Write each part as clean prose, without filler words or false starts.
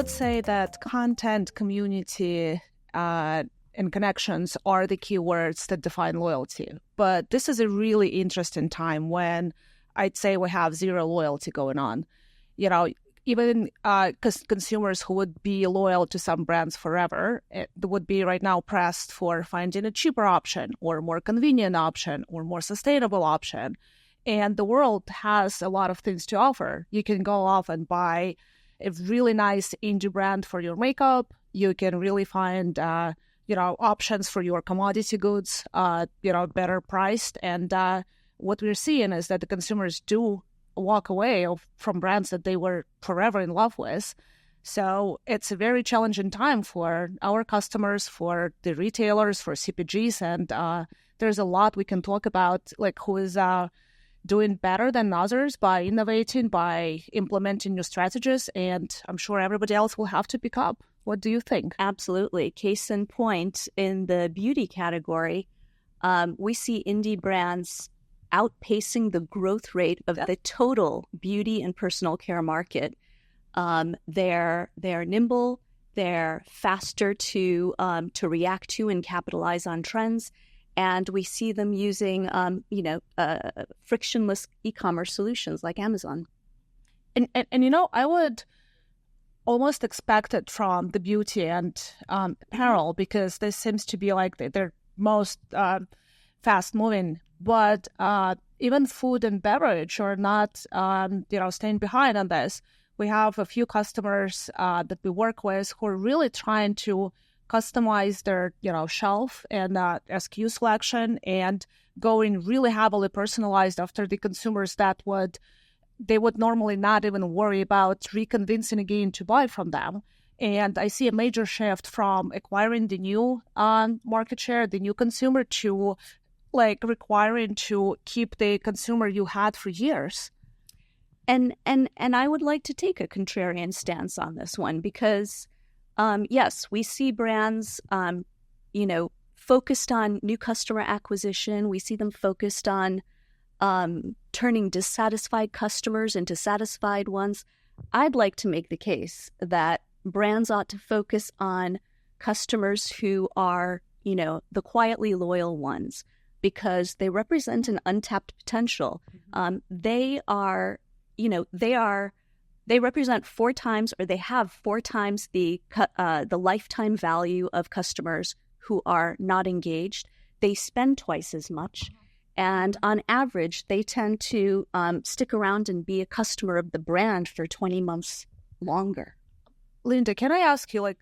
would say that content, community, and connections are the keywords that define loyalty. But this is a really interesting time when I'd say we have zero loyalty going on. You know, even consumers who would be loyal to some brands forever would be right now pressed for finding a cheaper option or more convenient option or more sustainable option. And the world has a lot of things to offer. You can go off and buy a really nice indie brand for your makeup. You can really find options for your commodity goods, better priced. And what we're seeing is that the consumers do walk away from brands that they were forever in love with. So it's a very challenging time for our customers, for the retailers, for CPGs. And there's a lot we can talk about, like who is doing better than others by innovating, by implementing new strategies. And I'm sure everybody else will have to pick up. What do you think? Absolutely. Case in point, in the beauty category, we see indie brands outpacing the growth rate of the total beauty and personal care market. They're nimble, they're faster to react to and capitalize on trends, and we see them using frictionless e-commerce solutions like Amazon. And I would almost expect it from the beauty and apparel, because this seems to be like they're most fast moving. But even food and beverage are not staying behind on this. We have a few customers that we work with who are really trying to customize their shelf and SKU selection and going really heavily personalized after the consumers that they would normally not even worry about reconvincing again to buy from them. And I see a major shift from acquiring the new market share, the new consumer, to requiring to keep the consumer you had for years. And I would like to take a contrarian stance on this one because, yes, we see brands, focused on new customer acquisition. We see them focused on turning dissatisfied customers into satisfied ones. I'd like to make the case that brands ought to focus on customers who are, the quietly loyal ones, because they represent an untapped potential. They represent 4 times, or they have 4 times the lifetime value of customers who are not engaged. They spend twice as much. And on average, they tend to stick around and be a customer of the brand for 20 months longer. Linda, can I ask you,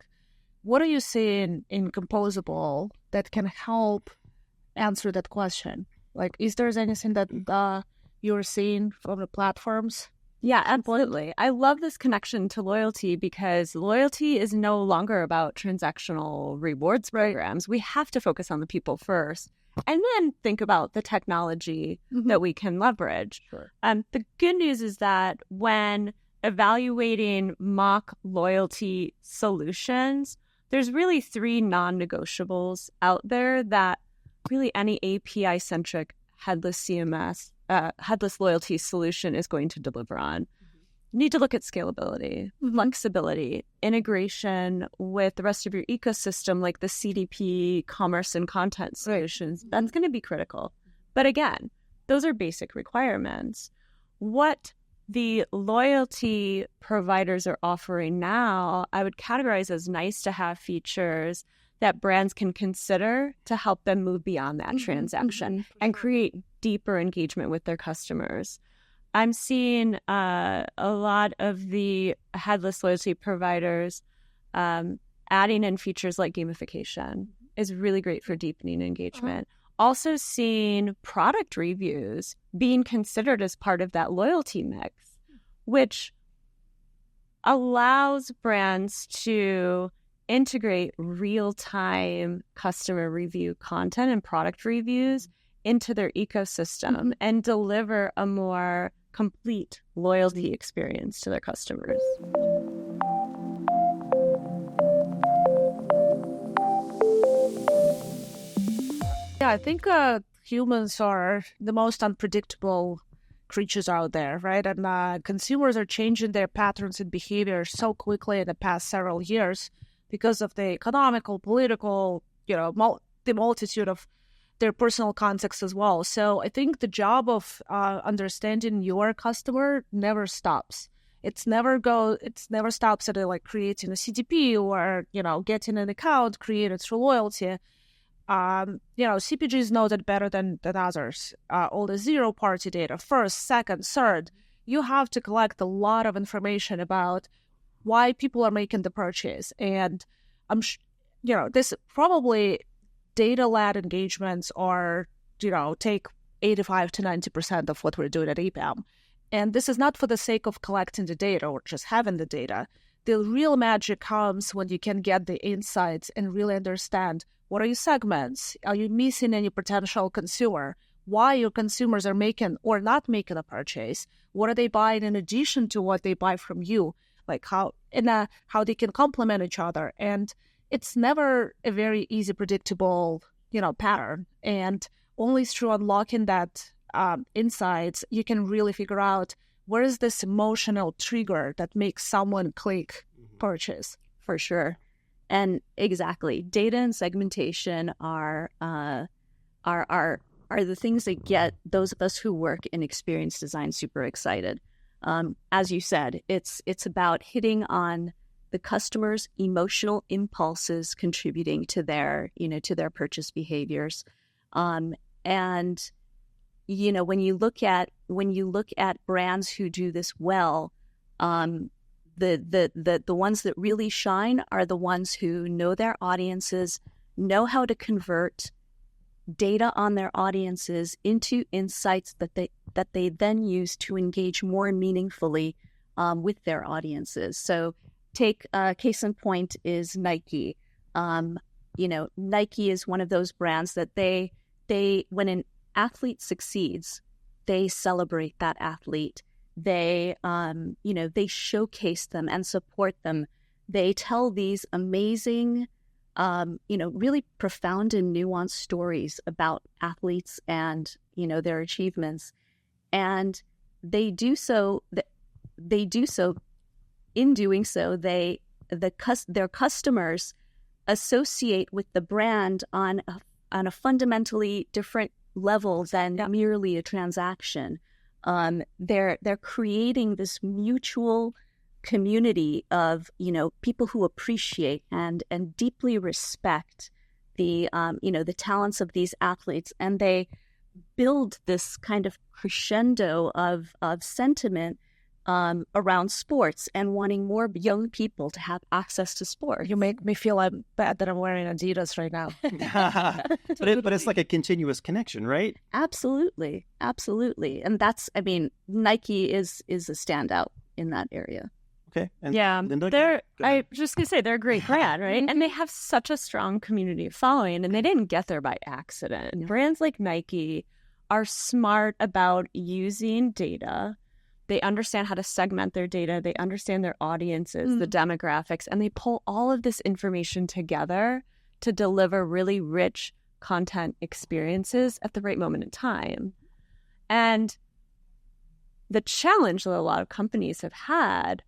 what are you seeing in Composable that can help answer that question? Is there anything that you're seeing from the platforms? Yeah, absolutely. I love this connection to loyalty because loyalty is no longer about transactional rewards programs. We have to focus on the people first and then think about the technology that we can leverage. Sure. The good news is that when evaluating mock loyalty solutions, there's really 3 non-negotiables out there that really any API-centric headless CMS, headless loyalty solution is going to deliver on. You need to look at scalability, flexibility, integration with the rest of your ecosystem, like the CDP, commerce, and content solutions. That's going to be critical. But again, those are basic requirements. What the loyalty providers are offering now, I would categorize as nice-to-have features that brands can consider to help them move beyond that transaction and create deeper engagement with their customers. I'm seeing a lot of the headless loyalty providers adding in features like gamification is really great for deepening engagement. Also seeing product reviews being considered as part of that loyalty mix, which allows brands to integrate real-time customer review content and product reviews into their ecosystem and deliver a more complete loyalty experience to their customers. Yeah, I think humans are the most unpredictable creatures out there, right? And consumers are changing their patterns and behavior so quickly in the past several years because of the economical, political, the multitude of their personal context as well. So I think the job of understanding your customer never stops. It's never stops at like creating a CDP or, getting an account created through loyalty. CPGs know that better than others. All the zero-party data, first, second, third, you have to collect a lot of information about why people are making the purchase. And this probably data-led engagements are, take 85 to 90% of what we're doing at EPAM. And this is not for the sake of collecting the data or just having the data. The real magic comes when you can get the insights and really understand what are your segments? Are you missing any potential consumer? Why your consumers are making or not making a purchase? What are they buying in addition to what they buy from you? Like how they can complement each other. And it's never a very easy, predictable, pattern. And only through unlocking that insights, you can really figure out where is this emotional trigger that makes someone click purchase. For sure. And exactly, data and segmentation are the things that get those of us who work in experience design super excited. As you said, it's about hitting on the customer's emotional impulses contributing to their purchase behaviors. And when you look at brands who do this well, the ones that really shine are the ones who know their audiences, know how to convert data on their audiences into insights that they then use to engage more meaningfully with their audiences. So take case in point is Nike. Nike is one of those brands that they when an athlete succeeds, they celebrate that athlete. They showcase them and support them. They tell these amazing, really profound and nuanced stories about athletes and, their achievements. And they do so. In doing so, their customers associate with the brand on a fundamentally different level than merely a transaction. They're creating this mutual community of people who appreciate and deeply respect the talents of these athletes, and they build this kind of crescendo of sentiment around sports and wanting more young people to have access to sports. You make me feel bad that I'm wearing Adidas right now. But it's like a continuous connection, right? Absolutely. And Nike is a standout in that area. Okay. And yeah, Linda, I was just going to say, they're a great brand, right? And they have such a strong community following, and they didn't get there by accident. Yeah. Brands like Nike are smart about using data. They understand how to segment their data. They understand their audiences, the demographics, and they pull all of this information together to deliver really rich content experiences at the right moment in time. And the challenge that a lot of companies have had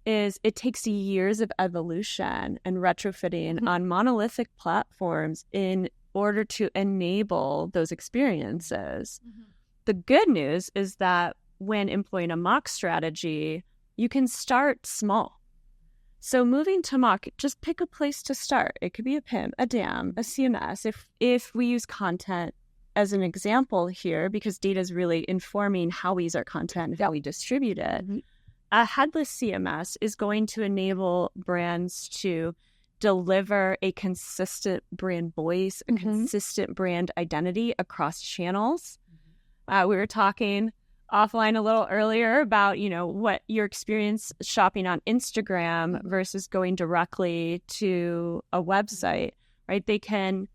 is it takes years of evolution and retrofitting on monolithic platforms in order to enable those experiences. The good news is that when employing a MACH strategy, you can start small. So moving to MACH, just pick a place to start. It could be a PIM, a DAM, a CMS. If we use content as an example here, because data is really informing how we use our content and how we distribute it, a headless CMS is going to enable brands to deliver a consistent brand voice, a consistent brand identity across channels. We were talking offline a little earlier about, what your experience shopping on Instagram versus going directly to a website, right? They can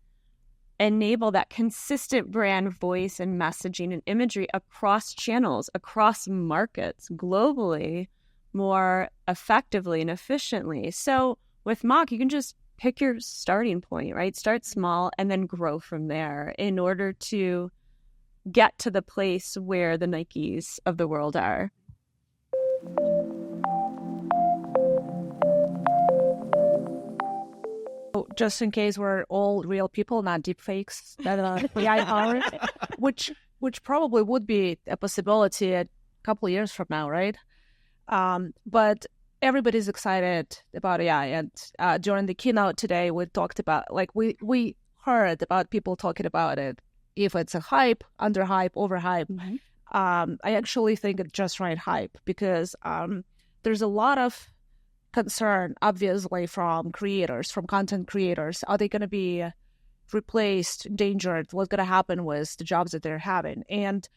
enable that consistent brand voice and messaging and imagery across channels, across markets, globally, more effectively and efficiently. So with MACH, you can just pick your starting point, right? Start small and then grow from there in order to get to the place where the Nikes of the world are. Just in case we're all real people, not deep fakes that are AI powered, which probably would be a possibility a couple of years from now, right? But everybody's excited about AI, and during the keynote today, we talked about, like, we heard about people talking about it. If it's a hype, under hype, over hype, I actually think it's just right hype, because there's a lot of concern, obviously, from creators, from content creators. Are they going to be replaced, endangered? What's going to happen with the jobs that they're having? And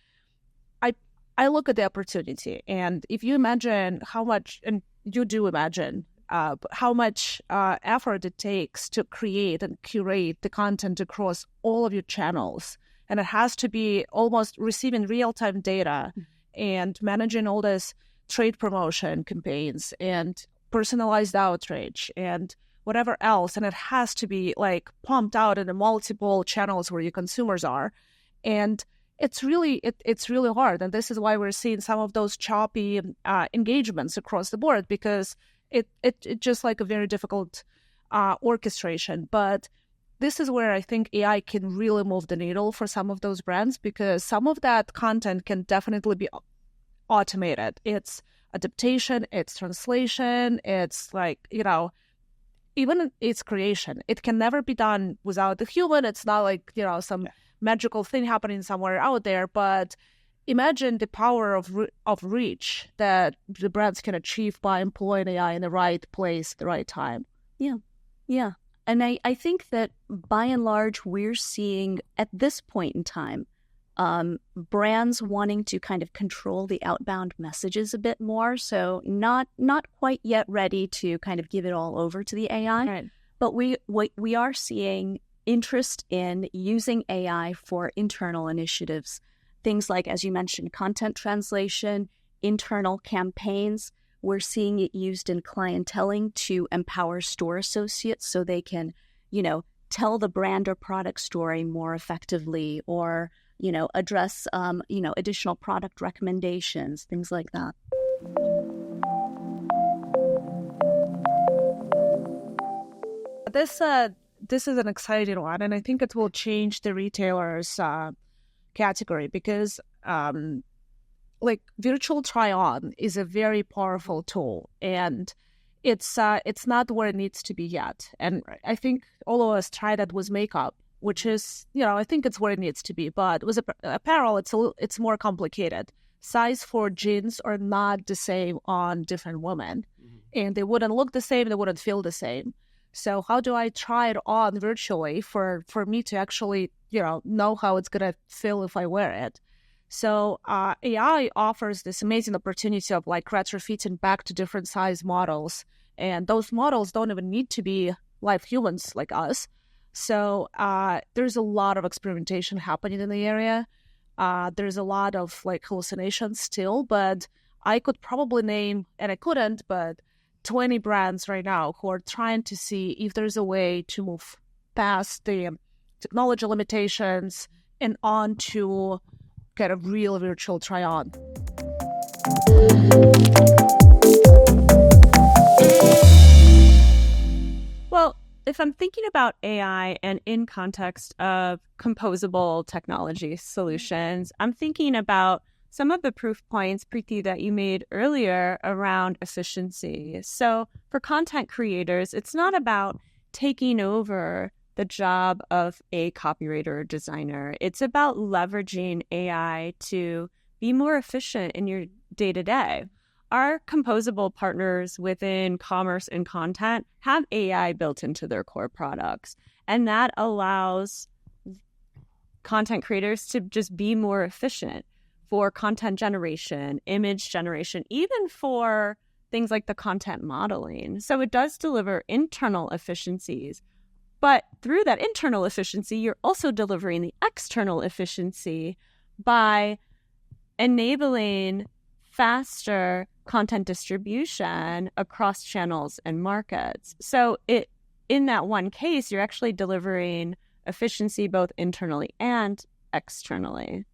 I look at the opportunity, and if you imagine how much, and you do imagine how much effort it takes to create and curate the content across all of your channels, and it has to be almost receiving real-time data and managing all this trade promotion campaigns and personalized outreach and whatever else, and it has to be like pumped out in the multiple channels where your consumers are, and it's really hard. And this is why we're seeing some of those choppy engagements across the board, because it just like a very difficult orchestration. But this is where I think AI can really move the needle for some of those brands, because some of that content can definitely be automated. It's adaptation, it's translation, it's like, even its creation. It can never be done without the human. It's not like, some magical thing happening somewhere out there. But imagine the power of reach that the brands can achieve by employing AI in the right place, the right time. Yeah. And I think that by and large, we're seeing at this point in time, brands wanting to kind of control the outbound messages a bit more. So not quite yet ready to kind of give it all over to the AI. Right. But we are seeing interest in using AI for internal initiatives. Things like, as you mentioned, content translation, internal campaigns. We're seeing it used in clienteling to empower store associates so they can, tell the brand or product story more effectively, or, address, additional product recommendations, things like that. This is an exciting one, and I think it will change the retailers' category, because virtual try-on is a very powerful tool, and it's not where it needs to be yet. And I think all of us tried that with makeup, which is, I think it's where it needs to be. But with apparel, it's more complicated. Size for jeans are not the same on different women, and they wouldn't look the same, they wouldn't feel the same. So how do I try it on virtually for me to actually, know how it's going to feel if I wear it? So AI offers this amazing opportunity of like retrofitting back to different size models. And those models don't even need to be live humans like us. So there's a lot of experimentation happening in the area. There's a lot of like hallucinations still, but I could probably name, and I couldn't, but 20 brands right now who are trying to see if there's a way to move past the technology limitations and on to kind of real virtual try-on. Well, if I'm thinking about AI and in context of composable technology solutions, I'm thinking about some of the proof points, Preeti, that you made earlier around efficiency. So for content creators, it's not about taking over the job of a copywriter or designer. It's about leveraging AI to be more efficient in your day-to-day. Our composable partners within commerce and content have AI built into their core products, and that allows content creators to just be more efficient for content generation, image generation, even for things like the content modeling. So it does deliver internal efficiencies. But through that internal efficiency, you're also delivering the external efficiency by enabling faster content distribution across channels and markets. So in that one case, you're actually delivering efficiency both internally and externally.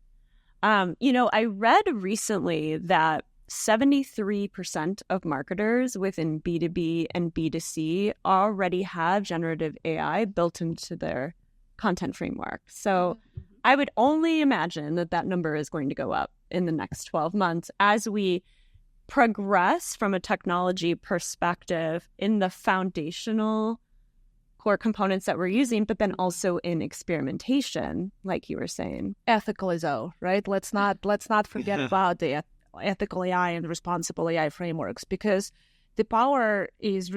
I read recently that 73% of marketers within B2B and B2C already have generative AI built into their content framework. So I would only imagine that number is going to go up in the next 12 months as we progress from a technology perspective in the foundational core components that we're using, but then also in experimentation, like you were saying. Ethically though, right? Let's not forget about the ethical AI and responsible AI frameworks, because the power is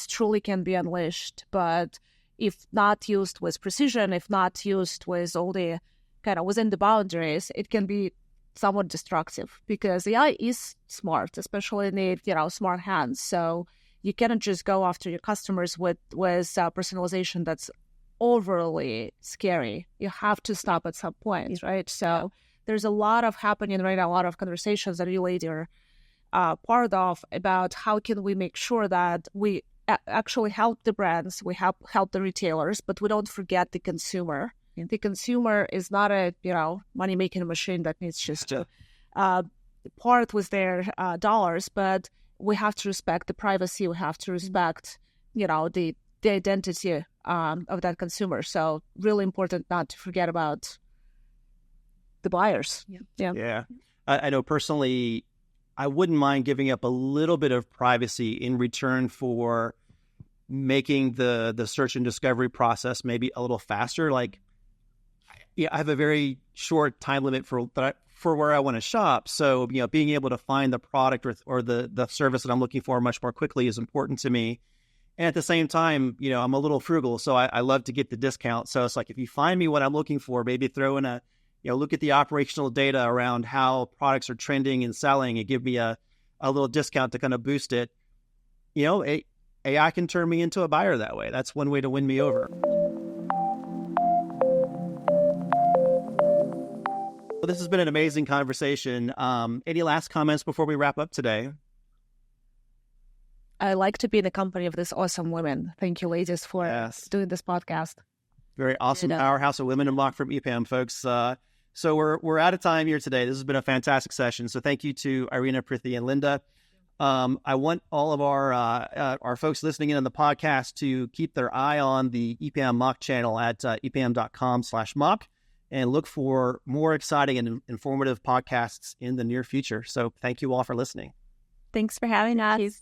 truly can be unleashed, but if not used with precision, if not used with all the kind of within the boundaries, it can be somewhat destructive, because AI is smart, especially in the smart hands. So you cannot just go after your customers with personalization that's overly scary. You have to stop at some point, right? So there's a lot of happening right now, a lot of conversations that you later part of about how can we make sure that we actually help the brands, we help the retailers, but we don't forget the consumer. The consumer is not a money-making machine that needs just to part with their dollars, but we have to respect the privacy. We have to respect the identity of that consumer. So really important not to forget about the buyers. Yeah. I know personally, I wouldn't mind giving up a little bit of privacy in return for making the search and discovery process maybe a little faster. Like, I have a very short time limit for where I want to shop. So, being able to find the product or the service that I'm looking for much more quickly is important to me. And at the same time, I'm a little frugal, so I love to get the discount. So it's like, if you find me what I'm looking for, maybe throw in look at the operational data around how products are trending and selling and give me a little discount to kind of boost it. AI can turn me into a buyer that way. That's one way to win me over. Well, this has been an amazing conversation. Any last comments before we wrap up today? I like to be in the company of these awesome women. Thank you, ladies, for doing this podcast. Very awesome powerhouse of women in MACH from EPAM, folks. So we're out of time here today. This has been a fantastic session. So thank you to Irina, Preeti, and Linda. I want all of our folks listening in on the podcast to keep their eye on the EPAM MACH channel at epam.com/MACH. And look for more exciting and informative podcasts in the near future. So thank you all for listening. Thanks for having us.